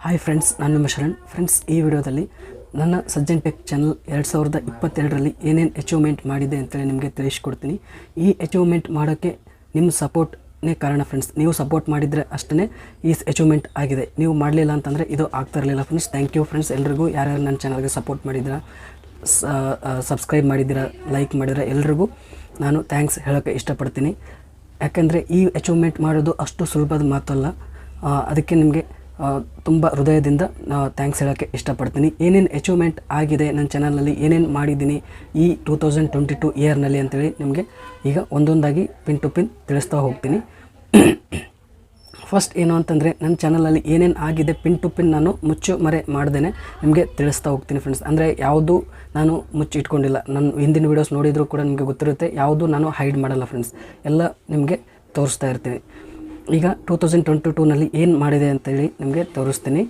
Hi friends, ನಾನು ನಿಮ್ಮ Sharan. Friends, ಈ ವಿಡಿಯೋದಲ್ಲಿ ನನ್ನ ಸಜ್ಜನ್ ಟೆಕ್ ಚಾನಲ್ 2022ರಲ್ಲಿ ಏನೇನು ಅಚೀವ್ಮೆಂಟ್ ಮಾಡಿದೆ ಅಂತೇಳಿ ನಿಮಗೆ ತಿಳಿಸ್ಕೊಡ್ತೀನಿ. ಈ ಅಚೀವ್ಮೆಂಟ್ ಮಾಡೋಕ್ಕೆ ನಿಮ್ಮ ಸಪೋರ್ಟ್ನೇ ಕಾರಣ ಫ್ರೆಂಡ್ಸ್. ನೀವು ಸಪೋರ್ಟ್ ಮಾಡಿದರೆ ಅಷ್ಟೇ ಈ ಅಚೀವ್ಮೆಂಟ್ ಆಗಿದೆ. ನೀವು ಮಾಡಲಿಲ್ಲ ಅಂತಂದರೆ ಇದು ಆಗ್ತಾ ಇರಲಿಲ್ಲ ಫ್ರೆಂಡ್ಸ್. ಥ್ಯಾಂಕ್ ಯು ಫ್ರೆಂಡ್ಸ್ ಎಲ್ರಿಗೂ. ಯಾರ್ಯಾರು ನನ್ನ ಚಾನಲ್ಗೆ ಸಪೋರ್ಟ್ ಮಾಡಿದ್ದೀರಾ, ಸಬ್ಸ್ಕ್ರೈಬ್ ಮಾಡಿದ್ದೀರಾ, ಲೈಕ್ ಮಾಡಿದ್ದೀರಾ, ಎಲ್ರಿಗೂ ನಾನು ಥ್ಯಾಂಕ್ಸ್ ಹೇಳೋಕ್ಕೆ ಇಷ್ಟಪಡ್ತೀನಿ. ಯಾಕೆಂದರೆ ಈ ಅಚೀವ್ಮೆಂಟ್ ಮಾಡೋದು ಅಷ್ಟು ಸುಲಭದ ಮಾತಲ್ಲ. ಅದಕ್ಕೆ ನಿಮಗೆ ತುಂಬ ಹೃದಯದಿಂದ ಥ್ಯಾಂಕ್ಸ್ ಹೇಳೋಕ್ಕೆ ಇಷ್ಟಪಡ್ತೀನಿ. ಏನೇನು ಅಚೀವ್ಮೆಂಟ್ ಆಗಿದೆ ನನ್ನ ಚಾನಲಲ್ಲಿ, ಏನೇನು ಮಾಡಿದ್ದೀನಿ ಈ 2022 ಇಯರ್ನಲ್ಲಿ ಅಂತೇಳಿ ನಿಮಗೆ ಈಗ ಒಂದೊಂದಾಗಿ ಪಿನ್ ಟು ಪಿನ್ ತಿಳಿಸ್ತಾ ಹೋಗ್ತೀನಿ. ಫಸ್ಟ್ ಏನು ಅಂತಂದರೆ, ನನ್ನ ಚಾನಲಲ್ಲಿ ಏನೇನು ಆಗಿದೆ ಪಿನ್ ಟು ಪಿನ್ ನಾನು ಮುಚ್ಚು ಮರೆ ಮಾಡ್ದೇ ನಿಮಗೆ ತಿಳಿಸ್ತಾ ಹೋಗ್ತೀನಿ ಫ್ರೆಂಡ್ಸ್. ಅಂದರೆ ಯಾವುದು ನಾನು ಮುಚ್ಚಿಟ್ಕೊಂಡಿಲ್ಲ. ನನ್ನ ಹಿಂದಿನ ವೀಡಿಯೋಸ್ ನೋಡಿದರೂ ಕೂಡ ನಿಮಗೆ ಗೊತ್ತಿರುತ್ತೆ, ಯಾವುದು ನಾನು ಹೈಡ್ ಮಾಡಲ್ಲ ಫ್ರೆಂಡ್ಸ್. ಎಲ್ಲ ನಿಮಗೆ ತೋರಿಸ್ತಾ ಇರ್ತೀನಿ. ಈಗ 2022ನಲ್ಲಿ ಏನು ಮಾಡಿದೆ ಅಂತೇಳಿ ನಿಮಗೆ ತೋರಿಸ್ತೀನಿ.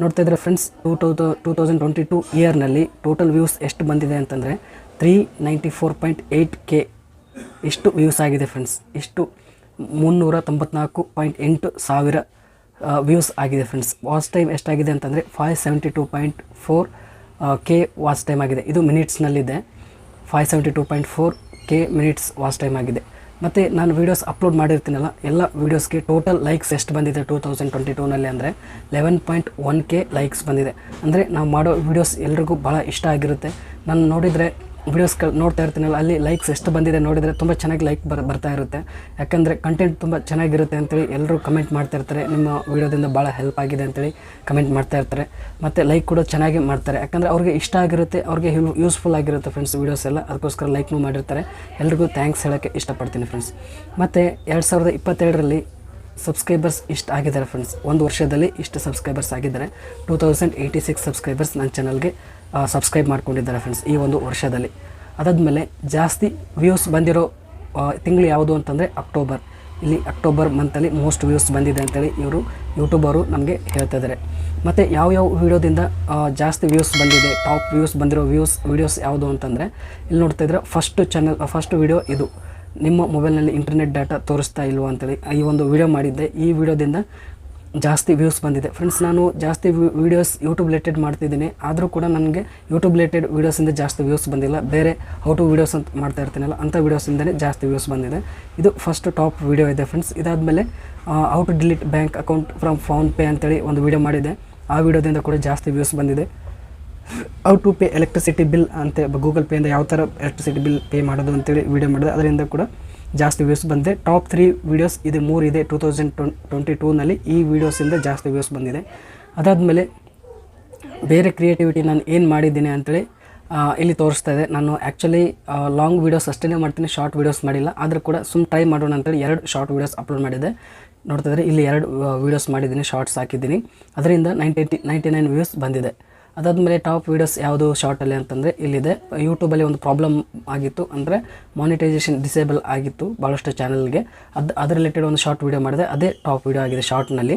ನೋಡ್ತಾ ಇದ್ದರೆ ಫ್ರೆಂಡ್ಸ್, 2022 ಇಯರ್ನಲ್ಲಿ ಟೋಟಲ್ ವ್ಯೂಸ್ ಎಷ್ಟು ಬಂದಿದೆ ಅಂತಂದರೆ 394.8K ಇಷ್ಟು ವ್ಯೂಸ್ ಆಗಿದೆ ಫ್ರೆಂಡ್ಸ್. ಇಷ್ಟು 394.8 ಸಾವಿರ ವ್ಯೂಸ್ ಆಗಿದೆ ಫ್ರೆಂಡ್ಸ್. ವಾಚ್ ಟೈಮ್ ಎಷ್ಟಾಗಿದೆ ಅಂತಂದರೆ 572.4K ವಾಚ್ ಟೈಮ್ ಆಗಿದೆ. ಇದು ಮಿನಿಟ್ಸ್ನಲ್ಲಿದೆ. 572.4K ಮಿನಿಟ್ಸ್ ವಾಚ್ ಟೈಮ್ ಆಗಿದೆ. ಮತ್ತು ನಾನು ವೀಡಿಯೋಸ್ ಅಪ್ಲೋಡ್ ಮಾಡಿರ್ತೀನಲ್ಲ, ಎಲ್ಲ ವೀಡಿಯೋಸ್ಗೆ ಟೋಟಲ್ ಲೈಕ್ಸ್ ಎಷ್ಟು ಬಂದಿದೆ 2022ನಲ್ಲಿ ಅಂದರೆ 11.1K ಲೈಕ್ಸ್ ಬಂದಿದೆ. ಅಂದರೆ ನಾವು ಮಾಡೋ ವೀಡಿಯೋಸ್ ಎಲ್ರಿಗೂ ಭಾಳ ಇಷ್ಟ ಆಗಿರುತ್ತೆ. ನಾನು ನೋಡಿದರೆ ವೀಡಿಯೋಸ್ ನೋಡ್ತಾ ಇರ್ತೀನಲ್ಲ, ಅಲ್ಲಿ ಲೈಕ್ಸ್ ಎಷ್ಟು ಬಂದಿದೆ ನೋಡಿದರೆ ತುಂಬ ಚೆನ್ನಾಗಿ ಲೈಕ್ ಬರ್ತಾ ಇರುತ್ತೆ. ಯಾಕಂದರೆ ಕಂಟೆಂಟ್ ತುಂಬ ಚೆನ್ನಾಗಿರುತ್ತೆ ಅಂತೇಳಿ ಎಲ್ಲರೂ ಕಮೆಂಟ್ ಮಾಡ್ತಾ ಇರ್ತಾರೆ. ನಿಮ್ಮ ವೀಡಿಯೋದಿಂದ ಭಾಳ ಹೆಲ್ಪ್ ಆಗಿದೆ ಅಂತೇಳಿ ಕಮೆಂಟ್ ಮಾಡ್ತಾ ಇರ್ತಾರೆ. ಮತ್ತು ಲೈಕ್ ಕೂಡ ಚೆನ್ನಾಗಿ ಮಾಡ್ತಾರೆ. ಯಾಕಂದರೆ ಅವ್ರಿಗೆ ಇಷ್ಟ ಆಗಿರುತ್ತೆ, ಅವ್ರಿಗೆ ಯೂಸ್ಫುಲ್ ಆಗಿರುತ್ತೆ ಫ್ರೆಂಡ್ಸ್ ವೀಡಿಯೋಸ್ ಎಲ್ಲ. ಅದಕ್ಕೋಸ್ಕರ ಲೈಕ್ನೂ ಮಾಡಿರ್ತಾರೆ. ಎಲ್ರಿಗೂ ಥ್ಯಾಂಕ್ಸ್ ಹೇಳೋಕ್ಕೆ ಇಷ್ಟಪಡ್ತೀನಿ ಫ್ರೆಂಡ್ಸ್. ಮತ್ತು 2022ರಲ್ಲಿ ಸಬ್ಸ್ಕ್ರೈಬರ್ಸ್ ಇಷ್ಟು ಆಗಿದ್ದಾರೆ ಫ್ರೆಂಡ್ಸ್. ಒಂದು ವರ್ಷದಲ್ಲಿ ಇಷ್ಟು ಸಬ್ಸ್ಕ್ರೈಬರ್ಸ್ ಆಗಿದ್ದಾರೆ. 2086 ಸಬ್ಸ್ಕ್ರೈಬರ್ಸ್ ನನ್ನ ಚಾನಲ್ಗೆ ಸಬ್ಸ್ಕ್ರೈಬ್ ಮಾಡ್ಕೊಂಡಿದ್ದಾರೆ ಫ್ರೆಂಡ್ಸ್ ಈ ಒಂದು ವರ್ಷದಲ್ಲಿ. ಅದಾದಮೇಲೆ ಜಾಸ್ತಿ ವ್ಯೂಸ್ ಬಂದಿರೋ ತಿಂಗಳು ಯಾವುದು ಅಂತಂದರೆ ಅಕ್ಟೋಬರ್. ಇಲ್ಲಿ ಅಕ್ಟೋಬರ್ ಮಂತಲ್ಲಿ ಮೋಸ್ಟ್ ವ್ಯೂಸ್ ಬಂದಿದೆ ಅಂತೇಳಿ ಇವರು ಯೂಟ್ಯೂಬರು ನಮಗೆ ಹೇಳ್ತಾ ಇದ್ದಾರೆ. ಮತ್ತು ಯಾವ್ಯಾವ ವೀಡಿಯೋದಿಂದ ಜಾಸ್ತಿ ವ್ಯೂಸ್ ಬಂದಿದೆ, ಟಾಪ್ ವ್ಯೂಸ್ ಬಂದಿರೋ ವೀಡಿಯೋಸ್ ಯಾವುದು ಅಂತಂದರೆ ಇಲ್ಲಿ ನೋಡ್ತಾ ಇದ್ರೆ ಫಸ್ಟ್ ವೀಡಿಯೋ ಇದು. ನಿಮ್ಮ ಮೊಬೈಲ್ನಲ್ಲಿ ಇಂಟರ್ನೆಟ್ ಡಾಟಾ ತೋರಿಸ್ತಾ ಇಲ್ವೋ ಅಂತೇಳಿ ಈ ಒಂದು ವಿಡಿಯೋ ಮಾಡಿದ್ದೆ. ಈ ವಿಡಿಯೋದಿಂದ ಜಾಸ್ತಿ ವ್ಯೂಸ್ ಬಂದಿದೆ ಫ್ರೆಂಡ್ಸ್. ನಾನು ಜಾಸ್ತಿ ವೀಡಿಯೋಸ್ ಯೂಟ್ಯೂಬ್ ರಿಲೇಟೆಡ್ ಮಾಡ್ತಿದ್ದೀನಿ, ಆದರೂ ಕೂಡ ನನಗೆ ಯೂಟ್ಯೂಬ್ ರಿಲೇಟೆಡ್ ವೀಡಿಯೋಸಿಂದ ಜಾಸ್ತಿ ವ್ಯೂಸ್ ಬಂದಿಲ್ಲ. ಬೇರೆ ಹೌ ಟು ವೀಡಿಯೋಸ್ ಅಂತ ಮಾಡ್ತಾ ಇರ್ತೀನಲ್ಲ, ಅಂಥ ವೀಡಿಯೋಸಿಂದಲೇ ಜಾಸ್ತಿ ವ್ಯೂಸ್ ಬಂದಿದೆ. ಇದು ಫಸ್ಟ್ ಟಾಪ್ ವೀಡಿಯೋ ಇದೆ ಫ್ರೆಂಡ್ಸ್. ಇದಾದಮೇಲೆ how to delete bank account from PhonePe ಅಂತೇಳಿ ಒಂದು ವೀಡಿಯೋ ಮಾಡಿದೆ. ಆ ವಿಡಿಯೋದಿಂದ ಕೂಡ ಜಾಸ್ತಿ ವ್ಯೂಸ್ ಬಂದಿದೆ. How to pay electricity bill ಅಂತ ಗೂಗಲ್ ಪೇಯಿಂದ ಯಾವ ಥರ ಎಲೆಕ್ಟ್ರಿಸಿಟಿ ಬಿಲ್ ಪೇ ಮಾಡೋದು ಅಂತೇಳಿ ವೀಡಿಯೋ ಮಾಡಿದೆ. ಅದರಿಂದ ಕೂಡ ಜಾಸ್ತಿ ವ್ಯೂಸ್ ಬಂದಿದೆ. ಟಾಪ್ 3 ವೀಡಿಯೋಸ್ ಇದು 3 ಇದೆ 2022ನಲ್ಲಿ. ಈ ವೀಡಿಯೋಸಿಂದ ಜಾಸ್ತಿ ವ್ಯೂಸ್ ಬಂದಿದೆ. ಅದಾದಮೇಲೆ ಬೇರೆ ಕ್ರಿಯೇಟಿವಿಟಿ ನಾನು ಏನು ಮಾಡಿದ್ದೀನಿ ಅಂತೇಳಿ ಇಲ್ಲಿ ತೋರಿಸ್ತಾ ಇದೆ. ನಾನು ಆ್ಯಕ್ಚುಲಿ ಲಾಂಗ್ ವೀಡಿಯೋಸ್ ಅಷ್ಟೇ ಮಾಡ್ತೀನಿ, ಶಾರ್ಟ್ ವೀಡಿಯೋಸ್ ಮಾಡಿಲ್ಲ. ಆದರೂ ಕೂಡ ಟ್ರೈ ಮಾಡೋಣ ಅಂತೇಳಿ 2 ಶಾರ್ಟ್ ವೀಡಿಯೋಸ್ ಅಪ್ಲೋಡ್ ಮಾಡಿದೆ. ನೋಡ್ತಾ ಇದ್ದರೆ ಇಲ್ಲಿ 2 ವೀಡಿಯೋಸ್ ಮಾಡಿದ್ದೀನಿ, ಶಾರ್ಟ್ಸ್ ಹಾಕಿದ್ದೀನಿ. ಅದರಿಂದ 99 ವ್ಯೂಸ್ ಬಂದಿದೆ. ಅದಾದಮೇಲೆ ಟಾಪ್ ವೀಡಿಯೋಸ್ ಯಾವುದು ಶಾರ್ಟಲ್ಲಿ ಅಂತಂದರೆ ಇಲ್ಲಿದೆ. ಯೂಟ್ಯೂಬಲ್ಲಿ ಒಂದು ಪ್ರಾಬ್ಲಮ್ ಆಗಿತ್ತು, ಅಂದರೆ ಮಾನಿಟೈಸೇಷನ್ ಡಿಸೇಬಲ್ ಆಗಿತ್ತು ಭಾಳಷ್ಟು ಚಾನಲ್ಗೆ. ಅದ್ರ ರಿಲೇಟೆಡ್ ಒಂದು ಶಾರ್ಟ್ ವೀಡಿಯೋ ಮಾಡಿದೆ. ಅದೇ ಟಾಪ್ ವೀಡಿಯೋ ಆಗಿದೆ ಶಾರ್ಟ್ನಲ್ಲಿ.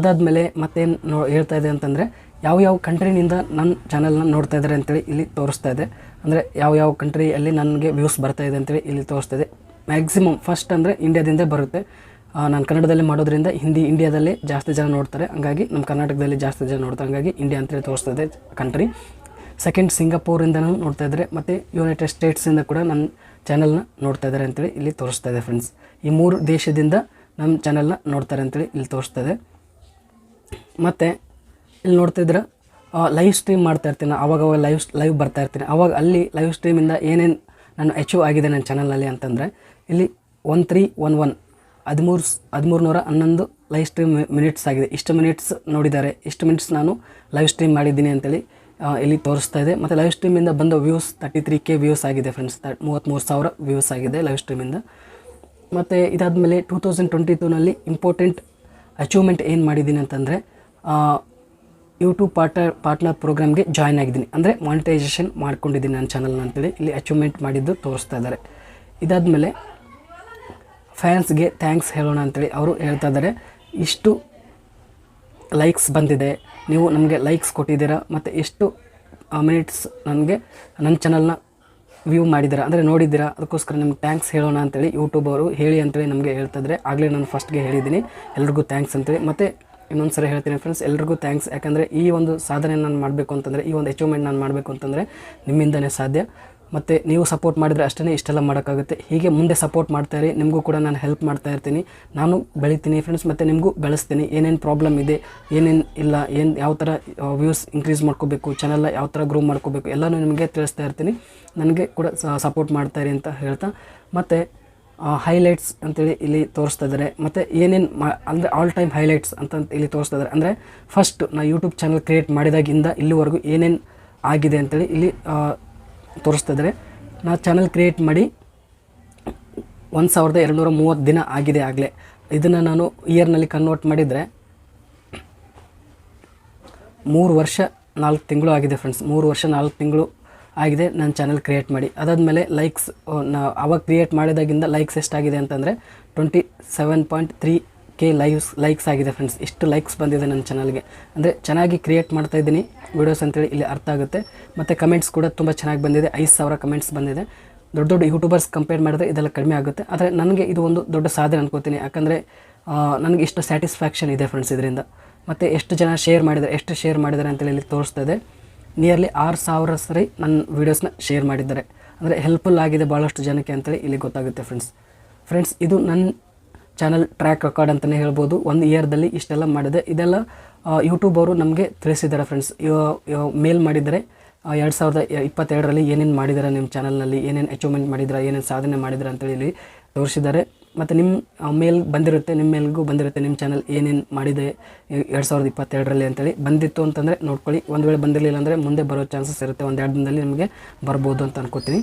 ಅದಾದಮೇಲೆ ಮತ್ತೇನು ಹೇಳ್ತಾ ಇದೆ ಅಂತಂದರೆ ಯಾವ ಕಂಟ್ರಿನಿಂದ ನನ್ನ ಚಾನಲ್ನ ನೋಡ್ತಾ ಇದ್ದಾರೆ ಅಂತೇಳಿ ಇಲ್ಲಿ ತೋರಿಸ್ತಾ ಇದೆ. ಅಂದರೆ ಯಾವ ಕಂಟ್ರಿಯಲ್ಲಿ ನನಗೆ ವ್ಯೂಸ್ ಬರ್ತಾ ಇದೆ ಅಂತೇಳಿ ಇಲ್ಲಿ ತೋರಿಸ್ತಾ ಇದೆ. ಮ್ಯಾಕ್ಸಿಮಮ್ ಫಸ್ಟ್ ಅಂದರೆ ಇಂಡಿಯಾದಿಂದ ಬರುತ್ತೆ. ನಾನು ಕನ್ನಡದಲ್ಲಿ ಮಾಡೋದ್ರಿಂದ ಇಂಡಿಯಾದಲ್ಲಿ ಜಾಸ್ತಿ ಜನ ನೋಡ್ತಾರೆ, ಹಂಗಾಗಿ ನಮ್ಮ ಕರ್ನಾಟಕದಲ್ಲಿ ಜಾಸ್ತಿ ಜನ ನೋಡ್ತಾರೆ, ಹಂಗಾಗಿ ಇಂಡಿಯಾ ಅಂತೇಳಿ ತೋರಿಸ್ತಾ ಇದೆ ಕಂಟ್ರಿ. ಸೆಕೆಂಡ್ ಸಿಂಗಾಪುರಿಂದನೂ ನೋಡ್ತಾ ಇದ್ದಾರೆ, ಮತ್ತು ಯುನೈಟೆಡ್ ಸ್ಟೇಟ್ಸಿಂದ ಕೂಡ ನನ್ನ ಚಾನಲ್ನ ನೋಡ್ತಾ ಇದ್ದಾರೆ ಅಂತೇಳಿ ಇಲ್ಲಿ ತೋರಿಸ್ತಾ ಇದೆ ಫ್ರೆಂಡ್ಸ್. ಈ 3 ದೇಶದಿಂದ ನಮ್ಮ ಚಾನಲ್ನ ನೋಡ್ತಾರೆ ಅಂತೇಳಿ ಇಲ್ಲಿ ತೋರಿಸ್ತಾ ಇದೆ. ಮತ್ತು ಇಲ್ಲಿ ನೋಡ್ತಾ ಇದ್ರೆ ಲೈವ್ ಸ್ಟ್ರೀಮ್ ಮಾಡ್ತಾ ಇರ್ತೀನಿ, ಆವಾಗ ಲೈವ್ ಬರ್ತಾ ಇರ್ತೀನಿ. ಆವಾಗ ಅಲ್ಲಿ ಲೈವ್ ಸ್ಟ್ರೀಮಿಂದ ಏನೇನು ನಾನು ಅಚೀವ್ ಆಗಿದೆ ನನ್ನ ಚಾನಲಲ್ಲಿ ಅಂತಂದರೆ ಇಲ್ಲಿ 1311 1311 ಲೈವ್ ಸ್ಟ್ರೀಮ್ ಮಿನಿಟ್ಸ್ ಆಗಿದೆ. ಇಷ್ಟು ಮಿನಿಟ್ಸ್ ನೋಡಿದ್ದಾರೆ, ಇಷ್ಟು ಮಿನಿಟ್ಸ್ ನಾನು ಲೈವ್ ಸ್ಟ್ರೀಮ್ ಮಾಡಿದ್ದೀನಿ ಅಂತೇಳಿ ಇಲ್ಲಿ ತೋರಿಸ್ತಾ ಇದೆ. ಮತ್ತು ಲೈವ್ ಸ್ಟ್ರೀಮಿಂದ ಬಂದ ವ್ಯೂಸ್ 33K ವ್ಯೂಸ್ ಆಗಿದೆ ಫ್ರೆಂಡ್ಸ್. 33,000 ವ್ಯೂಸ್ ಆಗಿದೆ ಲೈವ್ ಸ್ಟ್ರೀಮಿಂದ. ಮತ್ತು ಇದಾದಮೇಲೆ 2022ನಲ್ಲಿ ಇಂಪಾರ್ಟೆಂಟ್ ಅಚೀವ್ಮೆಂಟ್ ಏನು ಮಾಡಿದ್ದೀನಿ ಅಂತಂದರೆ ಯೂಟ್ಯೂಬ್ ಪಾರ್ಟ್ನರ್ ಪ್ರೋಗ್ರಾಮ್ಗೆ ಜಾಯ್ನ್ ಆಗಿದ್ದೀನಿ. ಅಂದರೆ ಮಾನಿಟೈಸೇಷನ್ ಮಾಡ್ಕೊಂಡಿದ್ದೀನಿ ನನ್ನ ಚಾನಲ್ನ ಅಂತೇಳಿ ಇಲ್ಲಿ ಅಚೀವ್ಮೆಂಟ್ ಮಾಡಿದ್ದು ತೋರಿಸ್ತಾ ಇದ್ದಾರೆ. ಇದಾದಮೇಲೆ ಫ್ಯಾನ್ಸ್ಗೆ ಥ್ಯಾಂಕ್ಸ್ ಹೇಳೋಣ ಅಂತೇಳಿ ಅವರು ಹೇಳ್ತಾ ಇದ್ದಾರೆ. ಇಷ್ಟು ಲೈಕ್ಸ್ ಬಂದಿದೆ, ನೀವು ನಮಗೆ ಲೈಕ್ಸ್ ಕೊಟ್ಟಿದ್ದೀರಾ, ಮತ್ತು ಎಷ್ಟು ಮಿನಿಟ್ಸ್ ನನಗೆ ನನ್ನ ಚಾನಲ್ನ ವ್ಯೂ ಮಾಡಿದ್ದೀರಾ ಅಂದರೆ ನೋಡಿದ್ದೀರಾ, ಅದಕ್ಕೋಸ್ಕರ ನಿಮ್ಗೆ ಥ್ಯಾಂಕ್ಸ್ ಹೇಳೋಣ ಅಂತೇಳಿ ಯೂಟ್ಯೂಬ್ ಅವರು ಹೇಳಿ ಅಂತೇಳಿ ನಮಗೆ ಹೇಳ್ತಾಯಿದ್ರೆ. ಆಗಲೇ ನಾನು ಫಸ್ಟ್ಗೆ ಹೇಳಿದ್ದೀನಿ ಎಲ್ರಿಗೂ ಥ್ಯಾಂಕ್ಸ್ ಅಂತೇಳಿ. ಮತ್ತು ಇನ್ನೊಂದು ಸರಿ ಹೇಳ್ತೀನಿ ಫ್ರೆಂಡ್ಸ್, ಎಲ್ರಿಗೂ ಥ್ಯಾಂಕ್ಸ್. ಯಾಕಂದರೆ ಈ ಒಂದು ಸಾಧನೆ ನಾನು ಮಾಡಬೇಕು ಅಂತಂದರೆ, ಈ ಒಂದು ಅಚೀವ್ಮೆಂಟ್ ನಾನು ಮಾಡಬೇಕು ಅಂತಂದರೆ ನಿಮ್ಮಿಂದನೇ ಸಾಧ್ಯ. ಮತ್ತು ನೀವು ಸಪೋರ್ಟ್ ಮಾಡಿದರೆ ಅಷ್ಟೇ ಇಷ್ಟೆಲ್ಲ ಮಾಡೋಕ್ಕಾಗುತ್ತೆ. ಹೀಗೆ ಮುಂದೆ ಸಪೋರ್ಟ್ ಮಾಡ್ತಾಯಿರಿ, ನಿಮಗೂ ಕೂಡ ನಾನು ಹೆಲ್ಪ್ ಮಾಡ್ತಾ ಇರ್ತೀನಿ, ನಾನು ಬೆಳಿತೀನಿ ಫ್ರೆಂಡ್ಸ್, ಮತ್ತು ನಿಮಗೂ ಬೆಳೆಸ್ತೀನಿ. ಏನೇನು ಪ್ರಾಬ್ಲಮ್ ಇದೆ, ಏನೇನು ಇಲ್ಲ, ಯಾವ ಥರ ವ್ಯೂಸ್ ಇನ್ಕ್ರೀಸ್ ಮಾಡ್ಕೋಬೇಕು, ಚಾನಲ್ನ ಯಾವ ಥರ ಗ್ರೋ ಮಾಡ್ಕೋಬೇಕು ಎಲ್ಲನೂ ನಿಮಗೆ ತಿಳಿಸ್ತಾ ಇರ್ತೀನಿ. ನನಗೆ ಕೂಡ ಸಪೋರ್ಟ್ ಮಾಡ್ತಾಯಿರಿ ಅಂತ ಹೇಳ್ತಾ, ಮತ್ತು ಹೈಲೈಟ್ಸ್ ಅಂತೇಳಿ ಇಲ್ಲಿ ತೋರಿಸ್ತಾ ಇದ್ದಾರೆ. ಮತ್ತು ಏನೇನು ಅಂದರೆ ಆಲ್ ಟೈಮ್ ಹೈಲೈಟ್ಸ್ ಅಂತ ಇಲ್ಲಿ ತೋರಿಸ್ತಾ ಇದ್ದಾರೆ. ಅಂದರೆ ಫಸ್ಟ್ ನಾ ಯೂಟ್ಯೂಬ್ ಚಾನಲ್ ಕ್ರಿಯೇಟ್ ಮಾಡಿದಾಗಿಂದ ಇಲ್ಲಿವರೆಗೂ ಏನೇನು ಆಗಿದೆ ಅಂತೇಳಿ ಇಲ್ಲಿ ತೋರಿಸ್ತಾ ಇದ್ದಾರೆ. ನಾ ಚಾನಲ್ ಕ್ರಿಯೇಟ್ ಮಾಡಿ 1230 ದಿನ ಆಗಿದೆ ಆಗಲೇ. ಇದನ್ನು ನಾನು ಇಯರ್ನಲ್ಲಿ ಕನ್ವರ್ಟ್ ಮಾಡಿದರೆ 3 ವರ್ಷ 4 ತಿಂಗಳು ಆಗಿದೆ ಫ್ರೆಂಡ್ಸ್. 3 ವರ್ಷ 4 ತಿಂಗಳು ಆಗಿದೆ ನನ್ನ ಚಾನಲ್ ಕ್ರಿಯೇಟ್ ಮಾಡಿ. ಅದಾದಮೇಲೆ ಲೈಕ್ಸ್ ಅವಾಗ ಕ್ರಿಯೇಟ್ ಮಾಡಿದಾಗಿಂದ ಲೈಕ್ಸ್ ಎಷ್ಟಾಗಿದೆ ಅಂತಂದರೆ 27.3K ಲೈಕ್ಸ್ ಆಗಿದೆ ಫ್ರೆಂಡ್ಸ್. ಇಷ್ಟು ಲೈಕ್ಸ್ ಬಂದಿದೆ ನನ್ನ ಚಾನಲ್ಗೆ. ಅಂದರೆ ಚೆನ್ನಾಗಿ ಕ್ರಿಯೇಟ್ ಮಾಡ್ತಾಯಿದ್ದೀನಿ ವೀಡಿಯೋಸ್ ಅಂತೇಳಿ ಇಲ್ಲಿ ಅರ್ಥ ಆಗುತ್ತೆ. ಮತ್ತು ಕಮೆಂಟ್ಸ್ ಕೂಡ ತುಂಬ ಚೆನ್ನಾಗಿ ಬಂದಿದೆ. 5000 ಕಮೆಂಟ್ಸ್ ಬಂದಿದೆ. ದೊಡ್ಡ ದೊಡ್ಡ ಯೂಟ್ಯೂಬರ್ಸ್ ಕಂಪೇರ್ ಮಾಡಿದ್ರೆ ಇದೆಲ್ಲ ಕಡಿಮೆ ಆಗುತ್ತೆ. ಆದರೆ ನನಗೆ ಇದು ಒಂದು ದೊಡ್ಡ ಸಾಧನೆ ಅನ್ಕೋತೀನಿ. ಯಾಕಂದರೆ ನನಗೆ ಇಷ್ಟು ಸ್ಯಾಟಿಸ್ಫ್ಯಾಕ್ಷನ್ ಇದೆ ಫ್ರೆಂಡ್ಸ್ ಇದರಿಂದ. ಮತ್ತು ಎಷ್ಟು ಜನ ಶೇರ್ ಮಾಡಿದ್ದಾರೆ ಅಂತೇಳಿ ಇಲ್ಲಿ ತೋರಿಸ್ತಾ ಇದೆ. ನಿಯರ್ಲಿ 6000 ಸರಿ ನನ್ನ ವೀಡಿಯೋಸ್ನ ಶೇರ್ ಮಾಡಿದ್ದಾರೆ. ಅಂದರೆ ಹೆಲ್ಪ್ಫುಲ್ ಆಗಿದೆ ಭಾಳಷ್ಟು ಜನಕ್ಕೆ ಅಂತೇಳಿ ಇಲ್ಲಿ ಗೊತ್ತಾಗುತ್ತೆ ಫ್ರೆಂಡ್ಸ್. ಇದು ನನ್ನ ಚಾನಲ್ ಟ್ರ್ಯಾಕ್ ರೆಕಾರ್ಡ್ ಅಂತಲೇ ಹೇಳ್ಬೋದು. 1 ಇಯರ್ದಲ್ಲಿ ಇಷ್ಟೆಲ್ಲ ಮಾಡಿದೆ. ಇದೆಲ್ಲ ಯೂಟ್ಯೂಬ್ ಅವರು ನಮಗೆ ತಿಳಿಸಿದ್ದಾರೆ ಫ್ರೆಂಡ್ಸ್. ಮೇಲ್ ಮಾಡಿದ್ದಾರೆ 2022ರಲ್ಲಿ ಏನೇನು ಮಾಡಿದ್ದಾರೆ ನಿಮ್ಮ ಚಾನಲ್ನಲ್ಲಿ, ಏನೇನು ಅಚೀವ್ಮೆಂಟ್ ಮಾಡಿದ್ರೆ, ಏನೇನು ಸಾಧನೆ ಮಾಡಿದ್ರೆ ಅಂತೇಳಿ ಇಲ್ಲಿ ತೋರಿಸಿದ್ದಾರೆ. ಮತ್ತು ನಿಮ್ಮ ಮೇಲ್ ಬಂದಿರುತ್ತೆ, ನಿಮ್ಮ ಮೇಲ್ಗೂ ಬಂದಿರುತ್ತೆ ನಿಮ್ಮ ಚಾನಲ್ ಏನೇನು ಮಾಡಿದೆ 2022ರಲ್ಲಿ ಅಂತೇಳಿ. ಬಂದಿತ್ತು ಅಂತಂದರೆ ನೋಡ್ಕೊಳ್ಳಿ. ಒಂದು ವೇಳೆ ಬಂದಿರಲಿಲ್ಲ ಅಂದರೆ ಮುಂದೆ ಬರೋ ಚಾನ್ಸಸ್ ಇರುತ್ತೆ. 1-2 ದಿನದಲ್ಲಿ ನಿಮಗೆ ಬರ್ಬೋದು ಅಂತ ಅನ್ಕೋತೀನಿ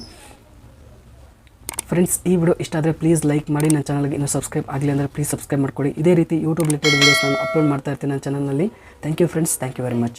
ಫ್ರೆಂಡ್ಸ್. ಈ ವಿಡಿಯೋ ಇಷ್ಟ ಆದರೆ ಪ್ಲೀಸ್ ಲೈಕ್ ಮಾಡಿ. ನನ್ನ ಚಾನಲ್ಗೆ ಇನ್ನೂ ಸಬ್ಸ್ಕ್ರೈಬ್ ಆಗಲಿ ಅಂದರೆ ಪ್ಲೀಸ್ ಸಬ್ಸ್ಕ್ರೈಬ್ ಮಾಡ್ಕೊಳ್ಳಿ. ಇದೇ ರೀತಿ ಯೂಟ್ಯೂಬ್ ರಿಲೇಟೆಡ್ ವೀಡಿಯೋಸ್ ನಾನು ಅಪ್ಲೋಡ್ ಮಾಡ್ತಾ ಇರ್ತೀನಿ ನನ್ನ ಚಾನಲ್ನಲ್ಲಿ. Thank you friends, thank you very much.